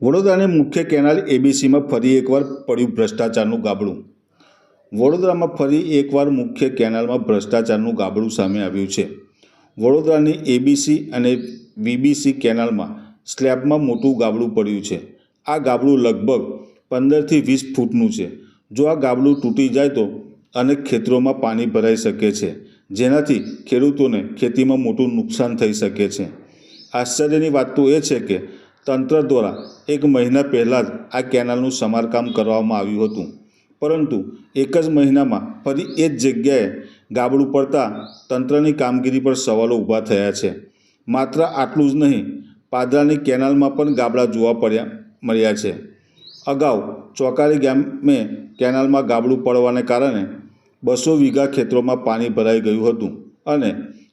વડોદરાની મુખ્ય કેનાલ એબીસીમાં ફરી એકવાર પડ્યું ભ્રષ્ટાચારનું ગાબડું। વડોદરામાં ફરી એકવાર મુખ્ય કેનાલમાં ભ્રષ્ટાચારનું ગાબડું સામે આવ્યું છે। વડોદરાની એબીસી અને વીબીસી કેનાલમાં સ્લેબમાં મોટું ગાબડું પડ્યું છે। આ ગાબડું લગભગ 15થી 20 ફૂટનું છે। જો આ ગાબડું તૂટી જાય તો અનેક ખેતરોમાં પાણી ભરાઈ શકે છે, જેનાથી ખેડૂતોને ખેતીમાં મોટું નુકસાન થઈ શકે છે। આશ્ચર્યની વાત તો એ છે કે તંત્ર દ્વારા 1 મહિના પહેલાં જ આ કેનાલનું સમારકામ કરવામાં આવ્યું હતું, પરંતુ એક જ મહિનામાં ફરી એ જ જગ્યાએ ગાબડું પડતા તંત્રની કામગીરી પર સવાલો ઊભા થયા છે। માત્ર આટલું જ નહીં, પાદરાની કેનાલમાં પણ ગાબડા જોવા મળ્યા છે। અગાઉ ચોકારી ગામે કેનાલમાં ગાબડું પડવાને કારણે 200 વીઘા ખેતરોમાં પાણી ભરાઈ ગયું હતું અને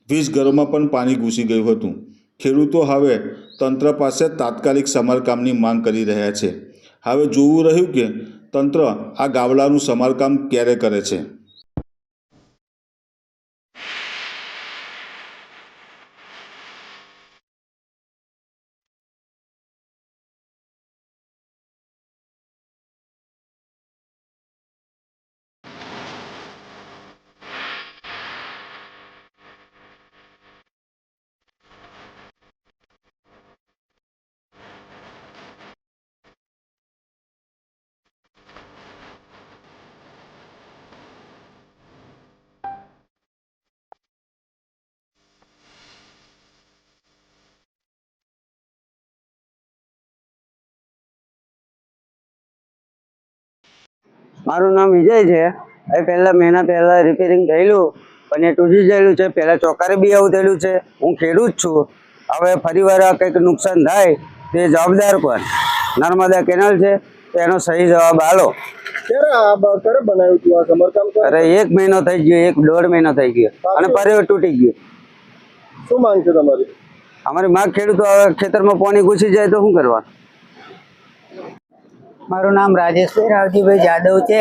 20 ઘરોમાં પણ પાણી ઘૂસી ગયું હતું। ખેડૂતો હવે તંત્ર પાસે તાત્કાલિક સમારકામની માંગ કરી રહ્યા છે। હવે જોવું રહ્યું કે તંત્ર આ ગાબડાનું સમારકામ ક્યારે કરે છે। મારું નામ વિજય છે। એ પહેલા મહિના પહેલા રિપેરિંગ થયેલું અને તૂટી ગયેલું છે। પહેલા ચોકારે બી આવું થયેલું છે। હું ખેડૂત છું। હવે ફરીવાર આ કંઈક નુકસાન થાય તે જવાબદાર કોણ? નર્મદા કેનાલ છે, તેનો સહી જવાબ આલો। ક્યારે બનાવ્યું હતું આ સમારકામ? અરે 1 મહિનો થઈ ગયો, 1.5 મહિનો થઈ ગયો અને ફરી તૂટી ગયું। શું માંગ છે તમારી? અમારી માંગ ખેડૂતો હવે ખેતરમાં પાણી ઘૂસી જાય તો શું કરવાનું? મારું નામ રાજેશભાઈ રાવજીભાઈ જાદવ છે।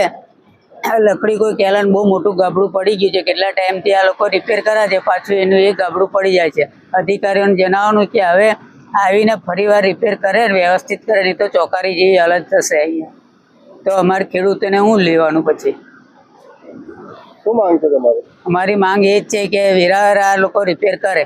આ લકડી કોઈ કેલાન બહુ મોટું ગાબડું પડી ગયું છે। કેટલા ટાઈમથી આ લોકો રિપેર કરે છે, પાછું એનું એ ગાબડું પડી જાય છે। અધિકારીઓને જણાવવાનું કે હવે આવીને ફરીવાર રિપેર કરે, વ્યવસ્થિત કરે, નહીં તો ચોકારી જેવી હાલત થશે અહીંયા। તો અમારે ખેડૂતોને શું લેવાનું પછી? શું માંગ છે તમારી? અમારી માંગ એ જ છે કે વેરાવર આ લોકો રિપેર કરે।